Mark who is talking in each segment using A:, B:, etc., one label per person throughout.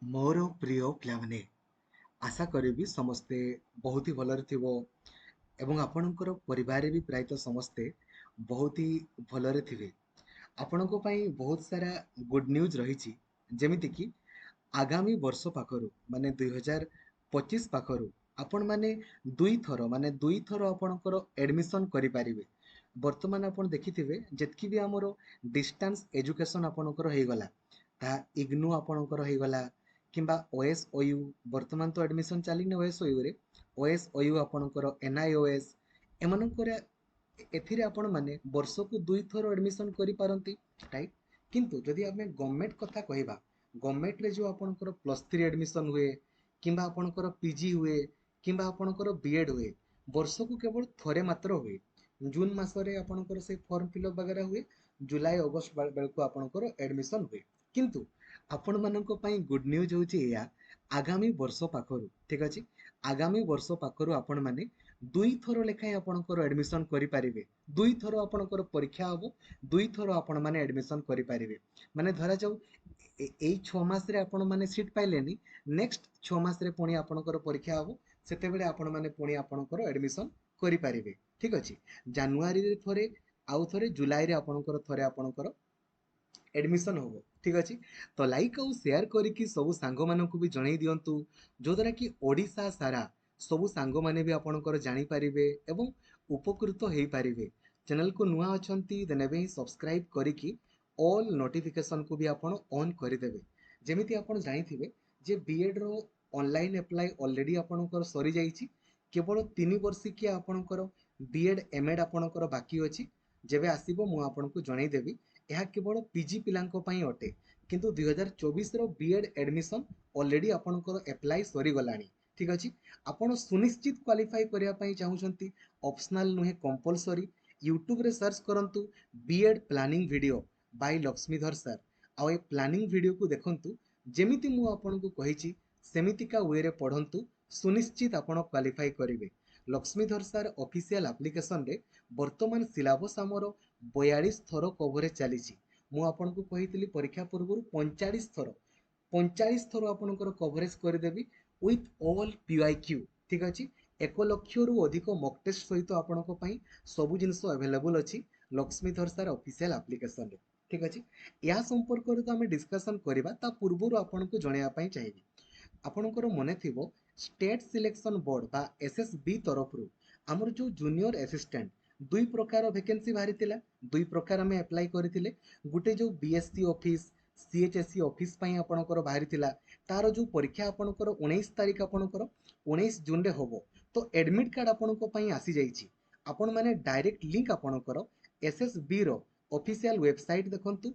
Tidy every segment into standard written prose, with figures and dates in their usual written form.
A: ମୋର ପ୍ରିୟ ପିଲାମାନେ, ଆଶା କରିବି ସମସ୍ତେ ବହୁତ ହି ଭଲରେ ଥିବ ଏବଂ ଆପଣଙ୍କର ପରିବାରରେ ବି ପ୍ରାୟତଃ ସମସ୍ତେ ବହୁତ ହି ଭଲରେ ଥିବେ। ଆପଣଙ୍କ ପାଇଁ ବହୁତ ସାରା ଗୁଡ୍ ନ୍ୟୁଜ୍ ରହିଛି। ଯେମିତିକି ଆଗାମୀ ବର୍ଷ ପାଖରୁ ମାନେ 2025 ପାଖରୁ ଆପଣମାନେ ଦୁଇଥର ଆପଣଙ୍କର ଆଡମିସନ କରିପାରିବେ। ବର୍ତ୍ତମାନ ଆପଣ ଦେଖିଥିବେ ଯେତିକି ବି ଆମର ଡିଷ୍ଟାନ୍ସ ଏଜୁକେସନ ଆପଣଙ୍କର ହେଇଗଲା, ତାହା ଇଗ୍ନୁ ଆପଣଙ୍କର ହେଇଗଲା କିମ୍ବା OSOU, ବର୍ତ୍ତମାନ ତ ଆଡମିସନ ଚାଲିନି OSOU ରେ, OSOU ଆପଣଙ୍କର NIOS ଏମାନଙ୍କର ଏଥିରେ ଆପଣମାନେ ବର୍ଷକୁ ଦୁଇଥର ଆଡମିସନ କରିପାରନ୍ତି, ରାଇଟ୍। କିନ୍ତୁ ଯଦି ଆମେ ଗଭର୍ଣ୍ଣମେଣ୍ଟ କଥା କହିବା, ଗଭର୍ଣ୍ଣମେଣ୍ଟରେ ଯୋଉ ଆପଣଙ୍କର +3 ଆଡମିସନ ହୁଏ କିମ୍ବା ଆପଣଙ୍କର PG ହୁଏ କିମ୍ବା ଆପଣଙ୍କର BEd ହୁଏ, ବର୍ଷକୁ କେବଳ ଥରେ ମାତ୍ର ହୁଏ। ଜୁନ ମାସରେ ଆପଣଙ୍କର ସେଇ ଫର୍ମ ଫିଲଅପ ବଗେରା ହୁଏ, ଜୁଲାଇ ଅଗଷ୍ଟ ବେଳକୁ ଆପଣଙ୍କର ଆଡମିସନ ହୁଏ। କିନ୍ତୁ ଆପଣମାନଙ୍କ ପାଇଁ ଗୁଡ୍ ନ୍ୟୁଜ୍ ହେଉଛି ଏଇଆ, ଆଗାମୀ ବର୍ଷ ପାଖରୁ, ଠିକ ଅଛି, ଆଗାମୀ ବର୍ଷ ପାଖରୁ ଆପଣମାନେ ଦୁଇଥର ଲେଖାଏଁ ଆପଣଙ୍କର ଆଡମିସନ କରିପାରିବେ। ଦୁଇଥର ଆପଣଙ୍କର ପରୀକ୍ଷା ହବ, ଦୁଇଥର ଆପଣମାନେ ଆଡମିସନ କରିପାରିବେ। ମାନେ ଧରାଯାଉ ଏଇ 6 ମାସରେ ଆପଣମାନେ ସିଟ୍ ପାଇଲେନି, ନେକ୍ସଟ 6 ମାସରେ ପୁଣି ଆପଣଙ୍କର ପରୀକ୍ଷା ହବ, ସେତେବେଳେ ଆପଣମାନେ ପୁଣି ଆପଣଙ୍କର ଆଡମିସନ କରିପାରିବେ। ଠିକ ଅଛି, ଜାନୁଆରୀରେ ଥରେ, ଆଉ ଥରେ ଜୁଲାଇରେ ଆପଣଙ୍କର ଥରେ ଆପଣଙ୍କର ଆଡମିସନ ହବ। ଠିକ ଅଛି, ତ ଲାଇକ୍ ଆଉ ସେୟାର କରିକି ସବୁ ସାଙ୍ଗମାନଙ୍କୁ ବି ଜଣେଇ ଦିଅନ୍ତୁ, ଯୋଉଦ୍ୱାରା କି ଓଡ଼ିଶା ସାରା ସବୁ ସାଙ୍ଗମାନେ ବି ଆପଣଙ୍କର ଜାଣିପାରିବେ ଏବଂ ଉପକୃତ ହେଇପାରିବେ। ଚ୍ୟାନେଲକୁ ନୂଆ ଅଛନ୍ତି ଦେନ୍ ଏବେ ହିଁ ସବସ୍କ୍ରାଇବ କରିକି ଅଲ୍ ନୋଟିଫିକେସନକୁ ବି ଆପଣ ଅନ୍ କରିଦେବେ। ଯେମିତି ଆପଣ ଜାଣିଥିବେ ଯେ ବିଏଡର ଅନଲାଇନ ଆପ୍ଲାଏ ଅଲରେଡି ଆପଣଙ୍କର ସରିଯାଇଛି। କେବଳ 3 ବର୍ଷିକିଆ ଆପଣଙ୍କର ବିଏଡ୍ ଏମଏଡ୍ ଆପଣଙ୍କର ବାକି ଅଛି। ଯେବେ ଆସିବ ମୁଁ ଆପଣଙ୍କୁ ଜଣେଇଦେବି। ଏହା କେବଳ ପିଜି ପିଲାଙ୍କ ପାଇଁ ଅଟେ, କିନ୍ତୁ 2024ର ବିଏଡ୍ ଆଡମିସନ ଅଲରେଡି ଆପଣଙ୍କର ଆପ୍ଲାଏ ସରିଗଲାଣି। ଠିକ ଅଛି, ଆପଣ ସୁନିଶ୍ଚିତ କ୍ୱାଲିଫାଇ କରିବା ପାଇଁ ଚାହୁଁଛନ୍ତି, ଅପସନାଲ ନୁହେଁ କମ୍ପଲସରି, ୟୁଟ୍ୟୁବରେ ସର୍ଚ୍ଚ କରନ୍ତୁ BEd planning video by Laxmidhar sir, ଆଉ ଏ ପ୍ଲାନିଂ ଭିଡ଼ିଓକୁ ଦେଖନ୍ତୁ। ଯେମିତି ମୁଁ ଆପଣଙ୍କୁ କହିଛି ସେମିତିକା ୱେରେ ପଢ଼ନ୍ତୁ, ସୁନିଶ୍ଚିତ ଆପଣ କ୍ୱାଲିଫାଇ କରିବେ। ଲକ୍ଷ୍ମୀଧର ସାର୍ ଅଫିସିଆଲ ଆପ୍ଲିକେସନରେ ବର୍ତ୍ତମାନ ସିଲାବସ୍ ଆମର 42 ଥର କଭରେଜ ଚାଲିଛି। ମୁଁ ଆପଣଙ୍କୁ କହିଥିଲି ପରୀକ୍ଷା ପୂର୍ବରୁ 45 ଥର ଆପଣଙ୍କର କଭରେଜ କରିଦେବି ୱିଥ୍ ଅଲ୍ PYQ। ଠିକ ଅଛି, 1 ଲକ୍ଷରୁ ଅଧିକ ମକ୍ ଟେଷ୍ଟ ସହିତ ଆପଣଙ୍କ ପାଇଁ ସବୁ ଜିନିଷ ଆଭେଲେବୁଲ ଅଛି ଲକ୍ଷ୍ମୀଧର ସାର୍ ଅଫିସିଆଲ ଆପ୍ଲିକେସନରେ। ଠିକ ଅଛି, ଏହା ସମ୍ପର୍କରେ ତ ଆମେ ଡିସ୍କସନ କରିବା, ତା ପୂର୍ବରୁ ଆପଣଙ୍କୁ ଜଣାଇବା ପାଇଁ ଚାହିଁବି, ଆପଣଙ୍କର ମନେ ଥିବ ଷ୍ଟେଟ୍ ସିଲେକ୍ସନ ବୋର୍ଡ ବା SSB ତରଫରୁ ଆମର ଯୋଉ ଜୁନିୟର ଆସିଷ୍ଟାଣ୍ଟ 2 ପ୍ରକାର ଭେକେନ୍ସି ବାହାରିଥିଲା। 2 ପ୍ରକାର ଆମେ ଆପ୍ଲାଏ କରିଥିଲେ। ଗୋଟେ ଯୋଉ BSc ଅଫିସ, CHSE ଅଫିସ ପାଇଁ ଆପଣଙ୍କର ବାହାରିଥିଲା, ତାର ଯୋଉ ପରୀକ୍ଷା ଆପଣଙ୍କର 19 ତାରିଖ ଆପଣଙ୍କର 19 ଜୁନରେ ହବ। ତ ଆଡମିଟ କାର୍ଡ ଆପଣଙ୍କ ପାଇଁ ଆସିଯାଇଛି। ଆପଣମାନେ ଡାଇରେକ୍ଟ ଲିଙ୍କ ଆପଣଙ୍କର SSB ର ଅଫିସିଆଲ ୱେବସାଇଟ ଦେଖନ୍ତୁ,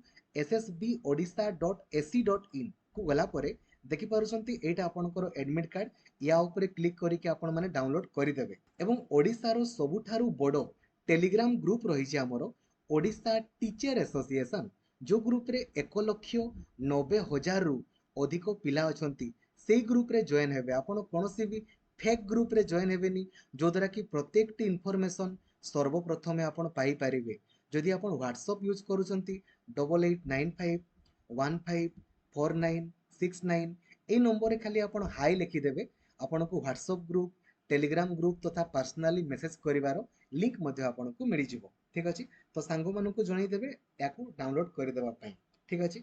A: ssbodisha.ac.in କୁ ଗଲା ପରେ ଦେଖିପାରୁଛନ୍ତି ଏଇଟା ଆପଣଙ୍କର ଆଡମିଟ କାର୍ଡ। ୟା ଉପରେ କ୍ଲିକ୍ କରିକି ଆପଣମାନେ ଡାଉନଲୋଡ କରିଦେବେ ଏବଂ ଓଡ଼ିଶାର ସବୁଠାରୁ ବଡ଼ ଟେଲିଗ୍ରାମ ଗ୍ରୁପ ରହିଛି ଆମର ଓଡ଼ିଶା ଟିଚର ଆସୋସିଏସନ, ଯୋଉ ଗ୍ରୁପରେ 1,90,000ରୁ ଅଧିକ ପିଲା ଅଛନ୍ତି। ସେଇ ଗ୍ରୁପରେ ଜଏନ ହେବେ। ଆପଣ କୌଣସି ବି ଫେକ୍ ଗ୍ରୁପରେ ଜଏନ ହେବେନି, ଯୋଉଦ୍ୱାରା କି ପ୍ରତ୍ୟେକଟି ଇନଫର୍ମେସନ ସର୍ବପ୍ରଥମେ ଆପଣ ପାଇପାରିବେ। ଯଦି ଆପଣ ହ୍ୱାଟ୍ସଆପ ୟୁଜ୍ କରୁଛନ୍ତି 8895154969, এই ନମ୍ବରରେ ଖାଲି ଆପଣ ହାଇ ଲେଖିଦେବେ, ଆପଣଙ୍କୁ ହ୍ୱାଟ୍ସଆପ ଗ୍ରୁପ, ଟେଲିଗ୍ରାମ ଗ୍ରୁପ ତଥା ପର୍ସନାଲି ମେସେଜ କରିବାର ଲିଙ୍କ ମଧ୍ୟ ଆପଣଙ୍କୁ ମିଳିଯିବ। ଠିକ ଅଛି, ତ ସାଙ୍ଗମାନଙ୍କୁ ଜଣେଇଦେବେ ୟାକୁ ଡାଉନଲୋଡ କରିଦେବା ପାଇଁ। ଠିକ ଅଛି,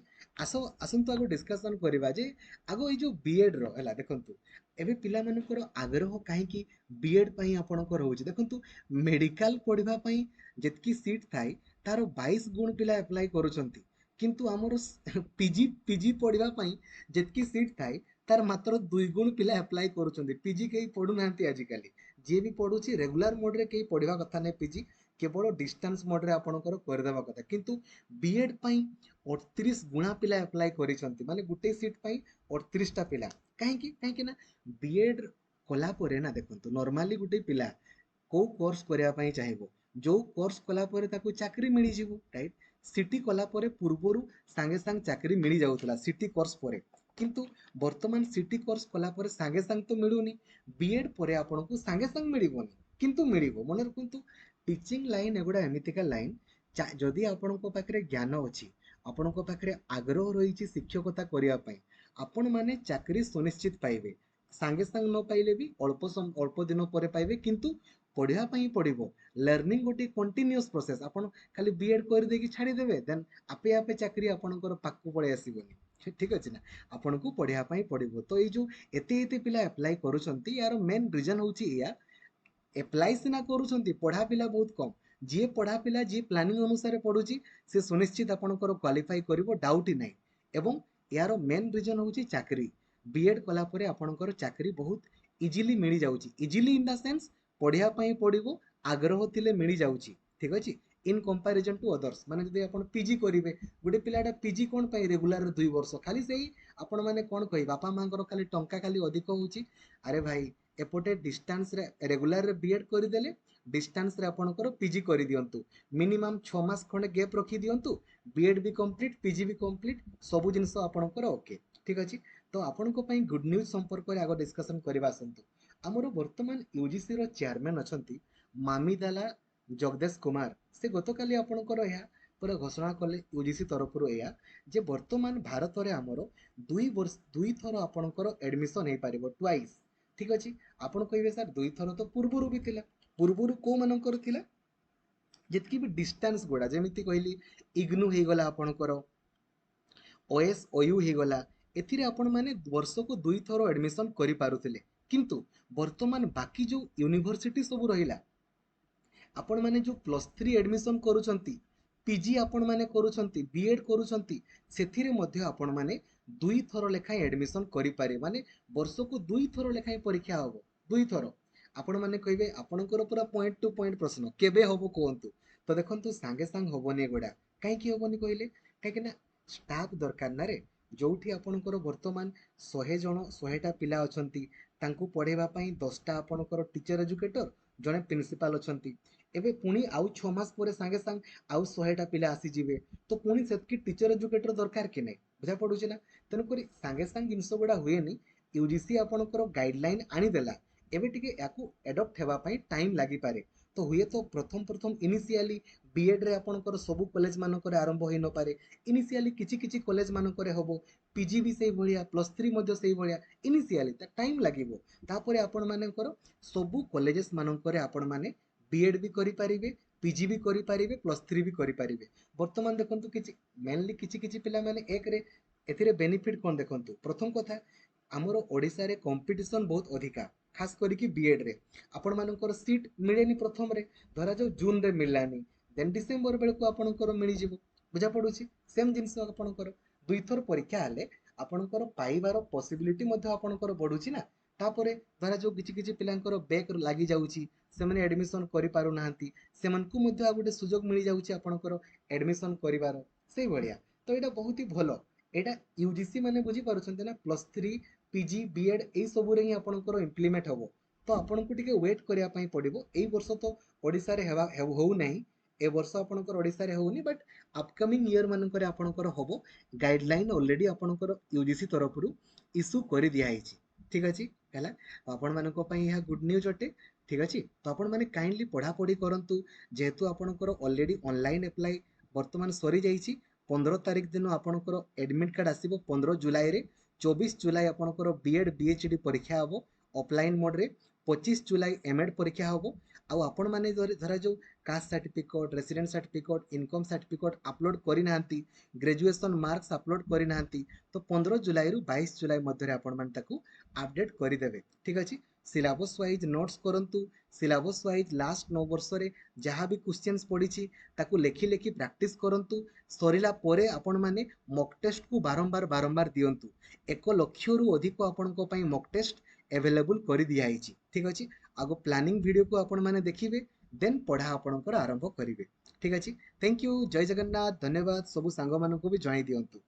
A: ଆସନ୍ତୁ ଆଗ ଡିସ୍କସନ କରିବା ଯେ ଆଗ ଏଇ ଯୋଉ ବିଏଡ ର ହେଲା, ଦେଖନ୍ତୁ ଏବେ ପିଲାମାନଙ୍କର ଆଗ୍ରହ କାହିଁକି ବିଏଡ ପାଇଁ ଆପଣଙ୍କର ରହୁଛି। ଦେଖନ୍ତୁ ମେଡିକାଲ ପଢିବା ପାଇଁ ଯେତିକି ସିଟ୍ ଥାଏ ତାର 22 ଗୁଣ ପିଲା ଆପ୍ଲାଏ କରୁଛନ୍ତି, କିନ୍ତୁ ଆମର ପିଜି ପଢିବା ପାଇଁ ଯେତିକି ସିଟ୍ ଥାଏ ତାର ମାତ୍ର 2 ଗୁଣ ପିଲା ଆପ୍ଲାଏ କରୁଛନ୍ତି। ପିଜି କେହି ପଢୁନାହାନ୍ତି ଆଜିକାଲି। ଯିଏ ବି ପଢୁଛି ରେଗୁଲାର ମୋଡରେ କେହି ପଢିବା କଥା ନାହିଁ ପିଜି, କେବଳ ଡିଷ୍ଟାନ୍ସ ମୋଡରେ ଆପଣଙ୍କର କରିଦେବା କଥା। କିନ୍ତୁ ବିଏଡ ପାଇଁ 38 ଗୁଣା ପିଲା ଆପ୍ଲାଏ କରିଛନ୍ତି, ମାନେ ଗୋଟେ ସିଟ୍ ପାଇଁ 38ଟା ପିଲା। କାହିଁକି ନା ବିଏଡ କଲା ପରେ ନା, ଦେଖନ୍ତୁ ନର୍ମାଲି ଗୋଟେ ପିଲା କୋଉ କୋର୍ସ କରିବା ପାଇଁ ଚାହିଁବ, ଯୋଉ କୋର୍ସ କଲା ପରେ ତାକୁ ଚାକିରି ମିଳିଯିବ, ରାଇଟ୍। ସିଟି କଲା ପରେ ପୂର୍ବରୁ ସାଙ୍ଗେ ସାଙ୍ଗେ ଚାକିରି ମିଳିଯାଉଥିଲା ସିଟି କୋର୍ସ ପରେ, କିନ୍ତୁ ବର୍ତ୍ତମାନ ସିଟି କୋର୍ସ କଲା ପରେ ସାଙ୍ଗେ ସାଙ୍ଗେ ତ ମିଳୁନି। ବିଏଡ ପରେ ଆପଣଙ୍କୁ ସାଙ୍ଗେ ସାଙ୍ଗେ ମିଳିବନି, କିନ୍ତୁ ମିଳିବ। ମନେ ରଖନ୍ତୁ, ଟିଚିଂ ଲାଇନ ଏଗୁଡା ଏମିତିକା ଲାଇନ, ଯଦି ଆପଣଙ୍କ ପାଖରେ ଜ୍ଞାନ ଅଛି, ଆପଣଙ୍କ ପାଖରେ ଆଗ୍ରହ ରହିଛି ଶିକ୍ଷକତା କରିବା ପାଇଁ, आपण माने चाकरी सुनिश्चित पाइबे सांगे सांग न पाइले भी अल्प दिन पर पाइबे किंतु पढ़िया पई पड़िबो लर्निंग गोटे कंटिन्यूअस प्रोसेस आपण खाली बीएड कर देकी छाड़ी देबे देन आपे आपे चाकरी आपणकर पाखु पड़े आसीबोनी ठीक अछि ना आपण को पढ़िया पई पड़िबो तो ए जो एते एते पिला अप्लाई करूछंती यार मेन रीजन होची या एप्लाई सिना करूछंती पढ़ा पिला बहुत कम जी पढ़ा पिला जी प्लानिंग अनुसार पढ़ुची से सुनिश्चित आपणकर क्वालिफाई करिवो डाउट ही नाही एवं यार मेन रीजन होची चाकरी बीएड कला परे आपणकर चाकरी बहुत इजीली मिली जाउची इजीली इन द सेंस पढ़िया पई पड़िबो आग्रह थिले मिली जाउची ठीक अछि इन कंपैरिजन टू अदर्स माने जदि आपण पीजी करिवे गुटे पिलाटा पीजी कोन पई रेगुलर 2 वर्ष खाली सेही आपण माने कोन कहि बापा मांकर खाली टंका खाली अधिक होउची अरे भाई एपटे डिस्टेंस रे रेगुलर रे बीएड करिदेले डिस्टेंस रे आपणकर पीजी करि दियंतु मिनिमम 6 मास खंडे गैप रखि दियंतु बीएड भी कंप्लीट पीजी भी कंप्लीट सब जिंस आपणकर ओके ठीक अछि तो आपणको पई गुड न्यूज संपर्क रे आगो डिस्कशन करबा आसंतु हमरो वर्तमान यूजीसी रो चेयरमैन अछंती मामिदाला जगदेश कुमार से गतकाली आपणकर या पर घोषणा कले यूजीसी तरफ रो या जे वर्तमान भारत रे हमरो 2 थर आपणकर एडमिशन हे पारिबो ट्वाइस ठीक अछि आपण कहिबे सर 2 थर तो पूर्वरु भी थिला पूर्वरु को मानकर थिला जेतकी भी डिस्टेंस गोडा जेमिति कहली इग्नू हे गला आपणकर ओएस ओयू हे गला एथिरे आपण माने वर्ष को 2 थर एडमिशन करि पारुथिले किंतु वर्तमान बाकी जो यूनिवर्सिटी सब रहिला आपण माने जो +3 एडमिशन करूछंती पीजी आपण माने करूछंती बीएड करूछंती सेथिरे मध्ये आपण माने 2 थर लेखा एडमिशन करि पारे माने वर्ष को 2 थर लेखा परीक्षा होबो 2 थर आपण माने कहिबे आपणकर पूरा पॉइंट टू पॉइंट प्रश्न केबे होबो कोहंतु तो देखंतु सांगे सांग होबोनी गोडा काई की होबोनी कहिले काई कि ना स्टाफ दरकार ना रे जोठी आपणकर वर्तमान 100 जण 100टा पिला अछंती तांकू पढेबा पई 10टा आपणकर टीचर एजुकेटर जणे प्रिंसिपल अछंती एबे पुणी आउ 6 मास परे सांगे सांग आउ 100टा पिला आसी जिवे तो पुणी सेतकी टीचर एजुकेटर दरकार कि नै बुझा पडुची ना तेनु करी सांगे सांग जिंस गुडा हुएनी यूजीसी आपणकर गाइडलाइन आनी देला एबे टिके याकू एडॉप्ट हेबा पई टाइम लागि पारे तो हुए तो प्रथम प्रथम इनिशियली बीएड रे आपणकर सब कॉलेज मानकर आरंभ होई न पारे इनिशियली किछि किछि कॉलेज मानकर होबो पीजी भी सेही भलिया +3 मध्ये सेही भलिया इनिशियली ता टाइम लागिवो तापरे आपण मानकर सब कॉलेजेस मानकर आपण माने बीएड भी करि पारिबे पीजी भी करि पारिबे +3 भी करि पारिबे वर्तमान देखंतु किछि मेनली किछि किछि पिला माने एक रे एथिरे बेनिफिट कोन देखंतु प्रथम कथा हमर ओडिसा रे कंपटीशन बहुत अधिका खास करी कि बीएड रे आपण मानकर सीट मिलेनी प्रथम रे धरा जो जून रे मिललानी देन डिसेंबर बेल को आपणकर मिली जिवो बुझा पडुची सेम जिंस आपणकर 2 थर परीक्षा आले आपणकर पाइबार पॉसिबिलिटी मध्ये आपणकर बढ़ुची ना तापरे धरा जो किछि किछि पिलांकर बैक लागि जाउची से माने एडमिशन करि पारु नाहंती सेमन को मध्ये आ गुटे सुजोग मिली जाउची आपणकर एडमिशन करिवार सेही भलिया तो एटा बहुत ही भलो एटा यूजीसी माने बुझी पारुछन्ते ना +3 पीजी बीएड ए सब रे ही आपणकर इंप्लीमेंट हबो तो आपण को टिके वेट करिया पई पडिबो एई वर्ष तो ओडिसा रे हेबा हो नाही ए वर्ष आपणकर ओडिसा रे होउनी बट अपकमिंग ईयर मानकर आपणकर हबो गाइडलाइन ऑलरेडी आपणकर यूजीसी तरफ रु इशू करि दिया हिची ठीक अछि हला आपण मानको पई यह गुड न्यूज अटे ठीक अछि तो आपण माने काइंडली पढ़ा पढ़ी करंतु जेहेतु आपणकर ऑलरेडी ऑनलाइन अप्लाई वर्तमान सरी जाईची 15 तारिख दिन आपणकर एडमिट कार्ड आसीबो 15 जुलाई रे 24 जुलाई आपणकर बीएड बीएचडी परीक्षा हबो ऑफलाइन मोड रे 25 जुलाई एमएड परीक्षा हबो आउ आपण माने धरा जो caste certificate resident certificate income certificate upload करि नाहंती ग्रेजुएशन मार्क्स अपलोड करि नाहंती तो 15 जुलाई रु 22 जुलाई मध्य रे आपण मान ताकू अपडेट करि देबे ठीक अछि सिलेबस वाइज नोट्स करंतु सिलेबस वाइज लास्ट 9 वर्ष रे जहां भी क्वेश्चंस पडिछि ताकू लेखि लेखि प्रैक्टिस करंतु सरिला परे आपण माने मॉक टेस्ट को बारंबार बारंबार दियंतु 1 लाख रु अधिक आपण को पई मॉक टेस्ट अवेलेबल करि दिया हिची ठीक अछि आगो प्लानिंग वीडियो को आपण माने देखिबे देन पढ़ा आपणकर आरंभ करिवे ठीक अछि थैंक यू जय जगन्नाथ धन्यवाद सब सांग मानकु भी जणाई दियंतु।